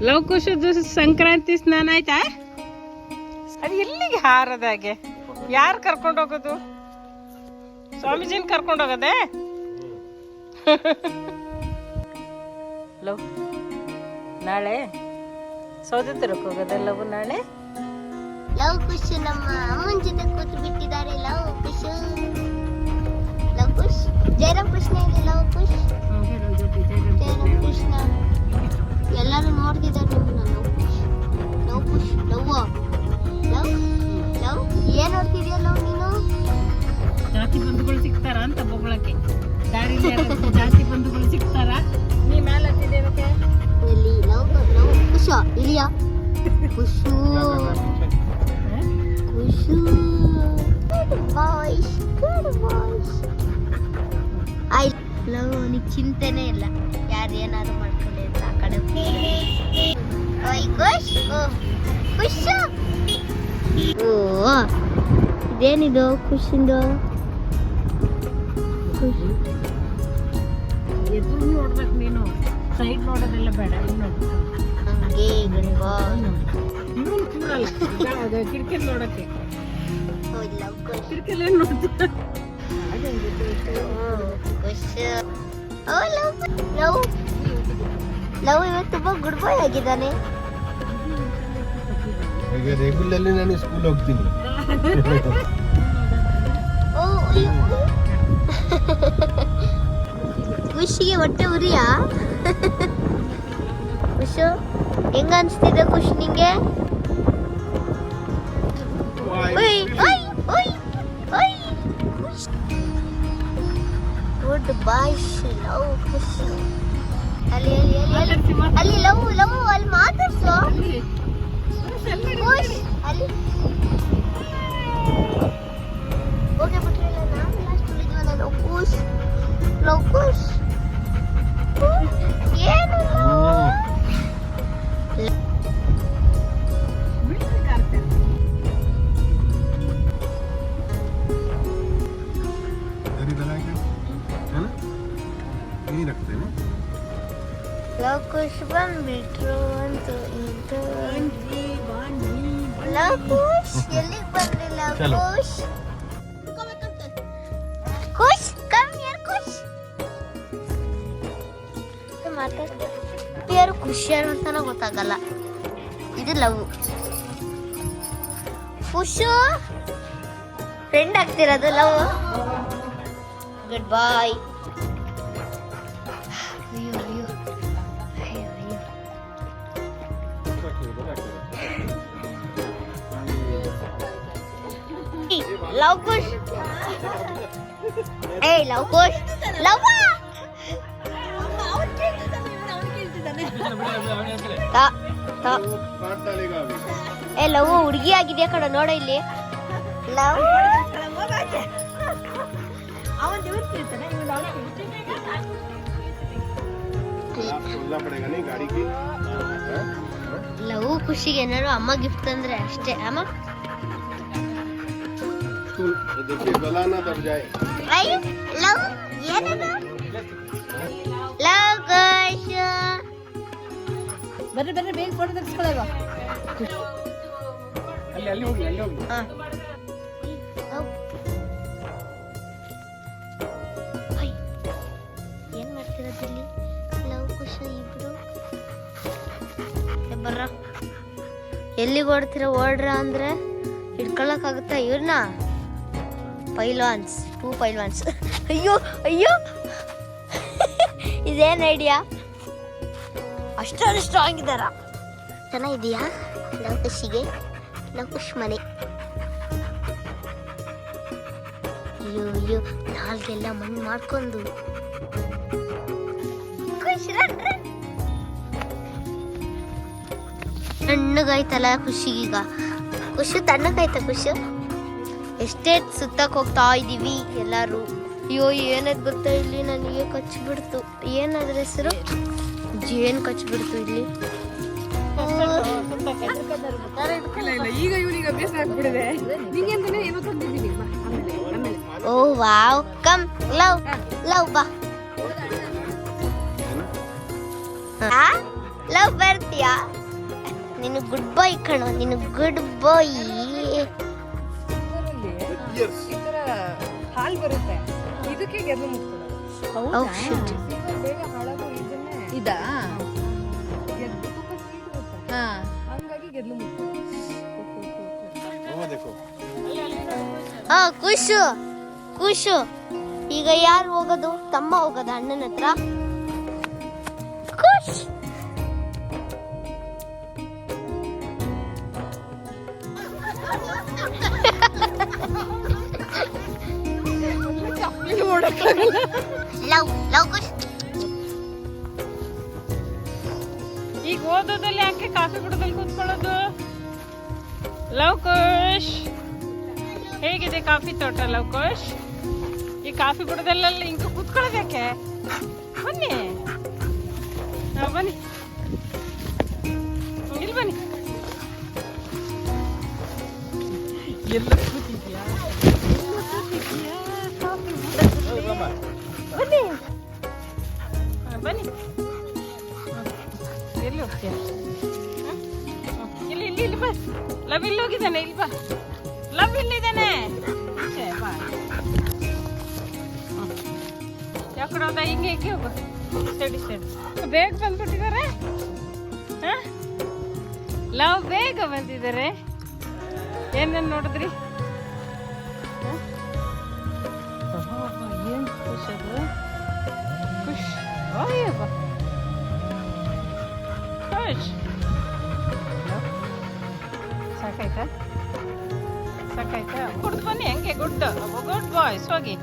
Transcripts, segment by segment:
ಲವಕುಶದ್ದು ಸಂಕ್ರಾಂತಿ ಸ್ನಾನ ಆಯ್ತಾ? ಅದು ಎಲ್ಲಿಗೆ ಹಾರದಾಗೆ? ಯಾರು ಕರ್ಕೊಂಡು ಹೋಗೋದು? ಸ್ವಾಮೀಜಿನ ಕರ್ಕೊಂಡು ಹೋಗೋದೆ? ಲವ್ ನಾಳೆ ಸೌದತ್ತರಕ್ಕೆ ಹೋಗೋದೆಲ್ಲವು ನಾಳೆ. ಲವ್ ಕುಶ್ ನಮ್ಮ ಅಮ್ಮನ ಜೊತೆ ಕೂತು ಬಿಟ್ಟಿದ್ದಾರೆ. ಲವ್ ಕುಶ್ ಲವ್ ಕುಶ್ ಜಯರಾಮ್ ಕೃಷ್ಣ ಇದೆ. ಲವ್ ಕುಶ್ ಜಯರಾಮ್ ಕೃಷ್ಣ ಎಲ್ಲರೂ ನೋಡ್ತಿದ್ದಾರೆ ನಮ್ಮನ್ನ. Love Kush love love love ಏನ್ ನೋಡ್ತಿದ್ಯಾ ಲವ್ ನೀನು? ಜಾತಿ ಬಂಧುಗಳು ಸಿಗ್ತಾರ ಅಂತ ಬೊಗಳಕ್ಕೆ ದಾರಿಲಿ ಜಾತಿ ಬಂಧುಗಳು ಸಿಗ್ತಾರ. ನೀ ಮೇಲೆ ಹತ್ತಿದ್ದೇನಕ್ಕೆ? ಎಲ್ಲಿ ಲವ್ ಲವ್ ಕುಶ್ ಇಲಿಯಾ Kush Kush boys good boys. I love ಅವನಿಗೆ ಚಿಂತೆನೇ ಇಲ್ಲ ಯಾರು ಏನಾದ್ರು ಮಾಡ್ಕೊಳ್ಳಿ ಅಂತ. ಆ ಕಡೆ ಓಯ್ ಕುಶ್ ಓ ಕುಶ್ ಓ ಇದೇನಿದು ಖುಷಿಂದು? ಖುಷಿ ಎದುರು ನೋಡ್ಬೇಕು ನೀನು, ಸೈಡ್ ನೋಡೋದೆಲ್ಲ ಬೇಡ. ಹಂಗೆ ಗಣವಾ ಇವನು ಕೂಡಲ್ಲ ಕಿಟಕಿ ನೋಡಕ್ಕೆ. ಓಯ್ ಲವ್ ಕುಶ್ ಕಿಟಕಿಯಲ್ಲಿ ಏನು ನೋಡ್ತಾರೆ? ಕುಶ್ ಓ ಲವ್ ಲವ್ ಲವ್ ಇವತ್ತು ತುಂಬಾ ಗುಡ್ ಬಾಯ್ ಆಗಿದ್ದಾನೆ. ಈಗ ರೆಗ್ಯುಲರ್ಲಿ ನಾನು ಸ್ಕೂಲ್ ಹೋಗ್ತೀನಿ. ಓ ಖುಷಿಗೆ ಹೊಟ್ಟೆ ಉರಿಯಾ? ಖುಷು ಹೆಂಗ ಅನ್ಸ್ತಿದೆ ಖುಷ್ ನಿಂಗೆ? ಓಯ್ ಓಯ್ ಓಯ್ ಓಯ್ ಖುಷ್ ಗುಡ್ ಬಾಯ್ ಲವ್ ಖುಷ್. ಅಲ್ಲಿ ಅಲ್ಲಿ ಅಲ್ಲಿ ಅಲ್ಲಿ ಲವ್ ಲವ್ ಅಲ್ಲಿ ಮಾತಾಡ್ಸೋ ಖುಷ್ ಅಲ್ಲಿ ಓಕೆ ಬಿಟ್ರಲ್ಲ. ನಾನು ಲಾಸ್ಟ್ ಉಳಿದ್ವಲ್ಲ ಲವ್ ಖುಷ್ ಲವ್ ಖುಷ್ ಏನು ಲವ್ ಖುಷ್ ಬಂದ್ಬಿಟ್ರು ಅಂತ ಇದು ಲವ್ ಖುಷ್ ಎಲ್ಲಿಗೆ ಬಂದ್ರಿ? ಲವ್ ಖುಷ್ ಖುಷ್ ಕಮ್ ಹಿಯರ್ ಖುಷ್ ಯಾರು ಖುಷಿ ಯಾರು ಅಂತಾನೆ ಗೊತ್ತಾಗಲ್ಲ. ಇದು ಲವ್. ಖುಷು ಫ್ರೆಂಡ್ ಆಗ್ತಿರೋದು ಲವ್. Good boy. ಅಯ್ಯೋ ಅಯ್ಯೋ ಅಯ್ಯೋ ಅಯ್ಯೋ ಲವ್ ಖುಷ್ ಏ ಲವ್ ಖುಷ್ ಲವ್ ಏ ಲವ್ ಹುಡುಗಿ ಆಗಿದೆಯಾ ಕಡೆ ನೋಡ ಇಲ್ಲಿ. ಲವ್ ಲವ್ ಖುಷಿಗೆ ಏನಾರು ಅಮ್ಮ ಗಿಫ್ಟ್ ತಂದ್ರೆ ಅಷ್ಟೇ. ಅಮ್ಮ ಲವ್ ಏನದು? ಲವ್ ಖುಷ್ ಬರ್ರಿ ಬರ್ರಿ ಬೇಗ ಫೋಟೋ ತೆಗೆಸ್ಕೊಳ್ಳೋದು. ಅಲ್ಲಿ ಅಲ್ಲಿ ಹೋಗಿ ಅಲ್ಲಿ ಹೋಗಿ. ಏನ್ ಮಾಡ್ತಿರೋದಿಲ್ಲಿ ಲವ್ ಖುಷಿ ಇಬ್ರು? ಬರ್ರ ಎಲ್ಲಿಗೆ ಓಡ್ತೀರ? ಓಡ್ರ ಅಂದ್ರೆ ಹಿಡ್ಕೊಳಕ್ಕಾಗುತ್ತಾ ಇವ್ರನ್ನ? ಪೈಲ್ವಾನ್ಸ್ ಟೂ ಪೈಲ್ವಾನ್ಸ್. ಅಯ್ಯೋ ಅಯ್ಯೋ ಇದೇನ್ ಐಡಿಯಾ? ಅಷ್ಟೊಂದು ಸ್ಟ್ರಾಂಗ್ ಇದ್ದಾರ. ಚೆನ್ನಾಗಿದೆಯಾ ಲವ್ ಖುಷಿಗೆ? ಲವ್ ಖುಷ್ ಮನೆ. ಅಯ್ಯೋ ಅಯ್ಯೋ ನಾಲ್ಗೆಲ್ಲ ಮಣ್ಣು ಮಾಡ್ಕೊಂಡು ಖುಷ್ ತಣ್ಣಗಾಯ್ತಲ್ಲ ಖುಷಿಗೀಗ. ಖುಷಿ ತಣ್ಣಗಾಯ್ತ ಖುಷಿ. ಎಸ್ಟೇಟ್ ಸುತ್ತಕ್ಕೆ ಹೋಗ್ತಾ ಇದ್ದೀವಿ ಎಲ್ಲರೂ. ಅಯ್ಯೋ ಏನದ್ ಗೊತ್ತಾ ಇಲ್ಲಿ ನನಗೆ ಕಚ್ಚಿಬಿಡ್ತು. ಏನಾದ್ರ ಹೆಸರು? ಜೇನ್ ಕಚ್ಚಿಬಿಡ್ತು ಇಲ್ಲಿ. ಈಗ ಇವನಿಗೆ ಅಭ್ಯಾಸ ಆಗ್ಬಿಡಿದೆ. ನಿಂಗೆ ಅಂತಾನೆ ಏನೋ ತಂದಿದ್ದೀನಿ. ಓ ವಾವ್ ಕಮ್ ಲವ್ ಲವ್ ಬಾ. ಲವ್ ಬರ್ತೀಯಾ? ನೀನು ಗುಡ್ ಬಾಯ್ ಕಣೋ, ನೀನು ಗುಡ್ ಬಾಯ್. ಈ ತರ ಹಾಲ್ ಬರುತ್ತೆ, ಇದಕ್ಕೆ ಗೆದ್ದು ಮುಟ್ಕೊಳ್ಳೋದು. Oh shit. ಬೇಗ ಹಾಳಾಗೋ ಇದನ್ನೇ ಇದಾ? ಗೆದ್ದು ತುಂಬಾ ಸ್ವೀಟ್ ಇರುತ್ತೆ, ಹಾ. ಹಂಗಾಗಿ ಗೆದ್ದು ಮುಟ್ಕೊಳ್ಳೋದು. ಹಾ ಖುಷು ಖುಷು. ಈಗ ಯಾರು ಹೋಗೋದು? ತಮ್ಮ ಹೋಗೋದ ಅಣ್ಣನ ಹತ್ರ? ಖುಷ್. ಲವ್ ಲವ್ ಖುಷ್. ಈಗ ಓದೋದಲ್ಲಿ ಯಾಕೆ ಕಾಫಿ ಕುಡದಲ್ಲಿ ಕೂತ್ಕೊಳ್ಳೋದು? ಲವಕುಶ್, ಹೇಗಿದೆ ಕಾಫಿ ತೋಟ ಲವಕುಶ್? ಈ ಕಾಫಿ ಬುಡದಲ್ಲೆಲ್ಲ ಹಿಂಗ ಕೂತ್ಕೊಳ್ಳೋದಕ್ಕೆ? ಬನ್ನಿ, ಬನ್ನಿ, ಇಲ್ಲಿ ಬನ್ನಿ. ಎಲ್ಲ ಕೂತಿದ್ಯಾ? ಕಾಫಿ ಬುಡದಲ್ಲಿ. ಬನ್ನಿ ಬನ್ನಿ. ಎಲ್ಲಿ ಹೋಗ್ತೀಯ? ಇಲ್ಲಿ ಇಲ್ಲಿ ಇಲ್ಲಿ ಬಾ. ಲವ್ ಇಲ್ಲಿ ಹೋಗಿದ್ದಾನೆ, ಇಲ್ಲಿ ಬಾ. ಲವ್ ಇಲ್ಲಿದ್ದಾನೆ. ಬಾ. ಯಾಕಡೆ ಹೋದ? ಹಿಂಗೆ ಹಿಂಗೆ ಹೋಗು. ಸರಿ ಸರಿ. ಬೇಗ ಬಂದ್ಬಿಟ್ಟಿದ್ದಾರೆ. ಲವ್ ಬೇಗ ಬಂದಿದ್ದಾರೆ. ಏನೇನು ನೋಡಿದ್ರಿ? ಏನು ಖುಷ್ ಅದು? ಖುಷ್. ಓಯ್ಯಪ್ಪ ಖುಷ್. ಸಾಕಾಯ್ತಾ? ಸಾಕಾಯ್ತಾ? ಕುಡ್ದು ಬನ್ನಿ ಹಂಗೆ. Good good boys. ಹೋಗಿ.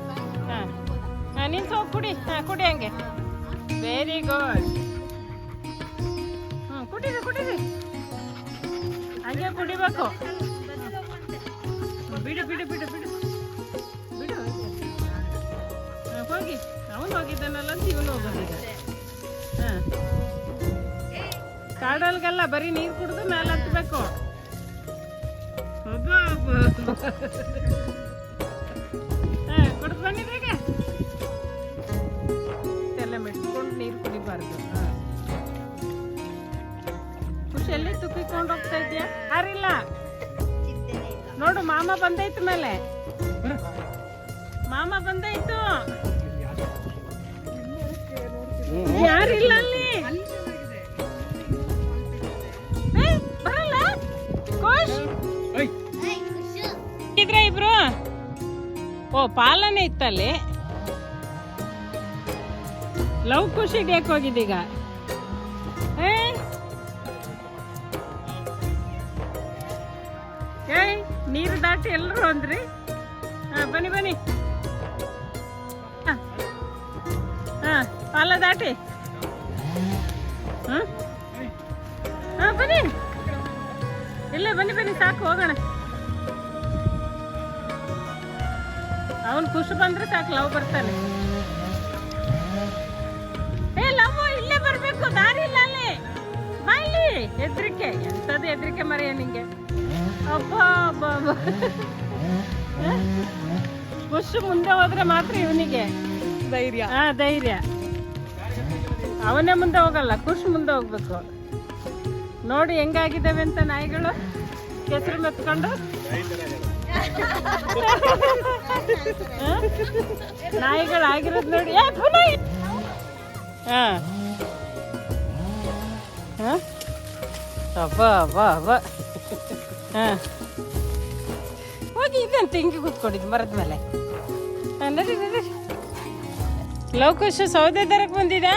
ಹಾಂ ಹಾಂ, ನಿಂತು ಹೋಗಿ ಕುಡಿ. ಹಾಂ ಕುಡಿ ಹಂಗೆ. Very good. ಹ್ಞೂ ಕುಡೀರಿ ಕುಡೀರಿ, ಹಂಗೆ ಕುಡಿಬೇಕು. ಬಿಡು ಬಿಡು ಬಿಡು ಬಿಡು ಬಿಡು. ಹಾಂ ಹೋಗಿ. ಅವನು ಹೋಗಿದ್ದಾನಲ್ಲ ಅಂತ ಇವನು ಹೋಗೋದೀಗ. ಹಾಂ, ಕಾಡಲ್ಗೆಲ್ಲ ಬರೀ ನೀರು ಕುಡಿದು ಮೇಲೆ ಹತ್ಬೇಕು. ಹಾಂ ಕುಡಿದು ಬನ್ನಿ ಬೇಗ. ಎಲ್ಲ ಮೆಟ್ಕೊಂಡು ನೀರು ಕುಡಿಬಾರ್ದು. ಹಾಂ, ಖುಷಿಯಲ್ಲಿ ತುಕ್ಕಿಕೊಂಡು ಹೋಗ್ತಾ ಇದೆಯಾ? ಯಾರಿಲ್ಲ ನೋಡು, ಮಾಮ ಬಂದೈತು ಮೇಲೆ. ಮಾಮ ಬಂದೈತು. ಯಾರಿಲ್ಲ ಅಲ್ಲಿ. ಬರಲ್ಲ ಖುಷ್ ಇದ್ರೆ ಇಬ್ರು. ಓ ಪಾಲನೆ ಇತ್ತಲ್ಲಿ. ಲವ್ ಖುಷಿಗೆ ಯಾಕೆ ಹೋಗಿದ್ದೀಗ? ಏಯ್ ನೀರು ದಾಟಿ ಎಲ್ಲರೂ ಅಂದ್ರಿ. ಹಾಂ ಬನ್ನಿ ಬನ್ನಿ. ಹಾಂ ಹಾಂ, ಪಾಲ ದಾಟಿ. ಹಾಂ ಹಾಂ ಬನ್ನಿ. ಇಲ್ಲೇ ಬನ್ನಿ ಬನ್ನಿ, ಸಾಕು ಹೋಗೋಣ. ಅವನು ಖುಷಿ ಬಂದ್ರೆ ಸಾಕು, ಲವ್ ಬರ್ತಾನೆ. ಏ ಲವ್ ಇಲ್ಲೇ ಬರ್ಬೇಕು, ದಾರಿ ಇಲ್ಲ ಅಲ್ಲಿ. ಬಾಯ್ಲಿ ಹೆದ್ರಿಕೆ. ಎಂಥದ್ದು ಹೆದ್ರಿಕೆ ಮರೆಯ ನಿಂಗೆ? ಅಬ್ಬಾ ಅಬ್ಬಾ ಅಬ್ಬಾ. ಖುಷಿ ಮುಂದೆ ಹೋದ್ರೆ ಮಾತ್ರ ಇವನಿಗೆ ಧೈರ್ಯ. ಹಾ ಧೈರ್ಯ. ಅವನೇ ಮುಂದೆ ಹೋಗಲ್ಲ, ಖುಷಿ ಮುಂದೆ ಹೋಗ್ಬೇಕು. ನೋಡಿ ಹೆಂಗಾಗಿದ್ದಾವೆ ಅಂತ ನಾಯಿಗಳು ಕೆಸರು ಮೆತ್ಕೊಂಡು. ನಾಯಿಗಳು ಆಗಿರೋದು ನೋಡಿ. ಹಾ ಹಾ ಅಬ್ಬ ಅಬ್ಬ ಅಬ್ಬ. ಹಾ ಹೋಗಿ ಇದಂತ ಹಿಂಗೆ ಕೂತ್ಕೊಂಡಿದ್ದು ಮರದ ಮೇಲೆ. ನಡಿ ನಡಿ. ಲವಕುಶ ಸೌದೆ ತರಕ್ಕೆ ಬಂದಿದ.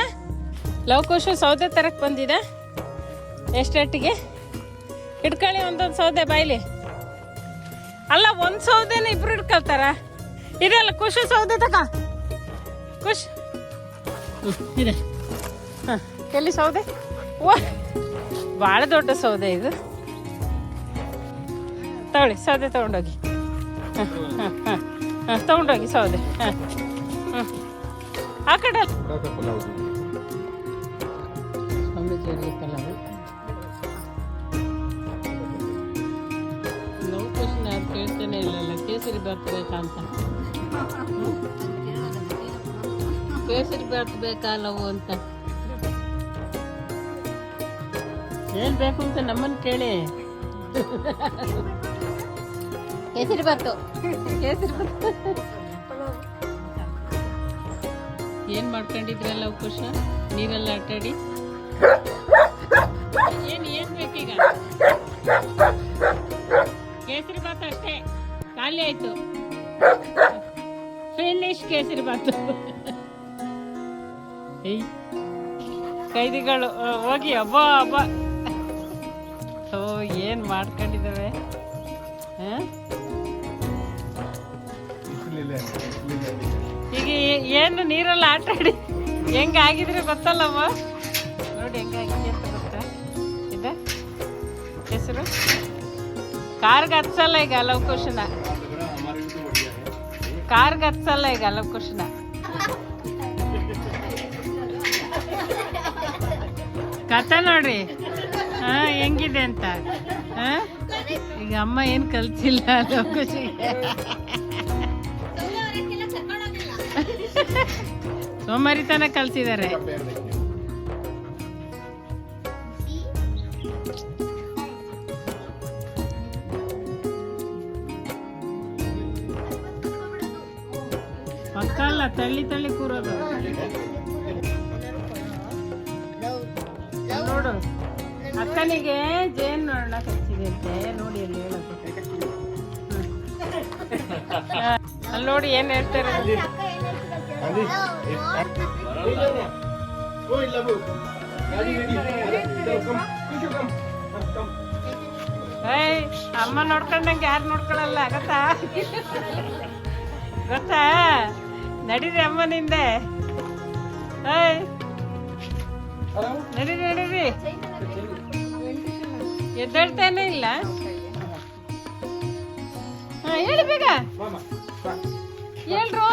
ಲವಕುಶ ಸೌದೆ ತರಕ್ಕೆ ಬಂದಿದ. ಎಷ್ಟೊಟ್ಟಿಗೆ ಹಿಡ್ಕೊಳ್ಳಿ ಒಂದೊಂದು ಸೌದೆ ಬಾಯ್ಲಿ. ಅಲ್ಲ ಒಂದು ಸೌದೆನ ಇಬ್ರು ಹಿಡ್ಕೊಳ್ತಾರ. ಇದೆಲ್ಲ ಖುಷಿ ಸೌದೆ ತಕ. ಖುಷ್ ಇದೆ. ಹಾಂ ಎಲ್ಲಿ ಸೌದೆ? ಓ ಭಾಳ ದೊಡ್ಡ ಸೌದೆ ಇದು. ತಗೊಳ್ಳಿ ಸೌದೆ ತೊಗೊಂಡೋಗಿ. ಹಾಂ ಹಾಂ ಹಾಂ ಹಾಂ ತೊಗೊಂಡೋಗಿ ಸೌದೆ. ಹಾಂ ಹ್ಞೂ ಆ ಕಡೆ ಸ್ವಾಮೀಜಿಯವರಿಗೆ ಪಲಾವು. ನಾವು ಖುಷಿನ ಅದು ಕೇಳ್ತಾನೆ ಇಲ್ಲಲ್ಲ. ಕೇಸರಿ ಬಾತ್ ಬೇಕಾ ಅಂತ. ಕೇಸರಿ ಬಾತ್ ಬೇಕಾ ಲವು ಅಂತ. ಏನ್ ಬೇಕು ಅಂತ ನಮ್ಮನ್ನ ಕೇಳಿ. ಕೇಸರಿ ಬಾತು. ಏನ್ ಮಾಡ್ಕೊಂಡಿದ್ರಲ್ಲ ಅವಕಾಶ ನೀರೆಲ್ಲ ಆಟಾಡಿ. ಏನ್ ಬೇಕೀಗ? ಕೇಸರಿ ಬಾತ್ ಅಷ್ಟೇ, ಖಾಲಿ ಆಯ್ತು. ಫಿನಿಶ್ ಕೇಸರಿ ಬಾತು. ಕೈದಿಗಳು ಹೋಗಿ ಹಬ್ಬ. ಓ ಏನ್ ಮಾಡ್ಕೊಂಡಿದ್ದಾವೆ. ಈಗ ಏನು ನೀರೆಲ್ಲ ಆಟಾಡಿ ಹೆಂಗಾಗಿದ್ರೆ ಗೊತ್ತಲ್ಲಮ್ಮ. ನೋಡಿ ಹೆಂಗಾಗಿದೆ ಅಂತ ಗೊತ್ತಾ? ಇದೆ ಹೆಸರು ಕಾರ್ಗೆ ಹತ್ಸಲ್ಲ ಈಗ ಲವಕುಶನ. ಕಾರ್ಗೆ ಹತ್ಸಲ್ಲ ಈಗ ಲವಕುಶನ. ಕಥೆ ನೋಡ್ರಿ ಹೆಂಗಿದೆ ಅಂತ. ಈಗ ಅಮ್ಮ ಏನ್ ಕಲ್ತಿಲ್ಲ ಲವಕುಶಿಗೆ. ಸೋಮಾರಿತನ ಕಲ್ಸಿದ್ದಾರೆ. ಪಕ್ಕ ಅಲ್ಲ, ತಳ್ಳಿ ಕೂರೋದು. ನೋಡು ಅಕ್ಕನಿಗೆ ಜೇನ್ ನೋಡೋಣ ಹಚ್ಚಿದೆ ಅಂತೆ. ನೋಡಿ ಅಲ್ಲಿ ಹೇಳಕ್ಕೆ ಅಲ್ಲಿ ನೋಡಿ ಏನ್ ಹೇಳ್ತಾರೆ. ಅಮ್ಮ ನೋಡ್ಕೊಂಡಂಗೆ ಯಾರು ನೋಡ್ಕೊಳಲ್ಲ ಗೊತ್ತಾ? ನಡೀರಿ ಅಮ್ಮನಿಂದೆ. ನಡೀರಿ ಎದ್ದೇಳ್ತಾನೆ ಇಲ್ಲ. ಹೇಳಿ ಬೇಗ ಹೇಳ್ರು.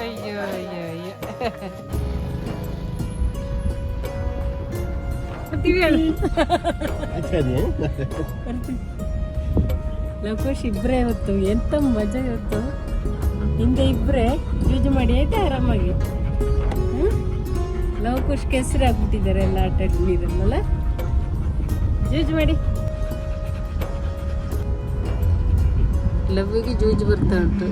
ಅಯ್ಯೋ ಲವಕುಶ್ ಇಬ್ರೇ ಹೊತ್ತು ಎಂತ ಮಜಾ ಇವತ್ತು. ಹಿಂದೆ ಇಬ್ರೇ ಜೂಜು ಮಾಡಿ ಆಯ್ತಾ ಆರಾಮಾಗಿ. ಲವಕುಶ್ ಕೆಸರು ಆಗ್ಬಿಟ್ಟಿದ್ದಾರೆ ಎಲ್ಲ ಆಟ ನೀರಲ್ಲ. ಜೂಜು ಮಾಡಿ. ಲವ್ವಿಗೆ ಜೂಜು ಬರ್ತಾ ಉಂಟು.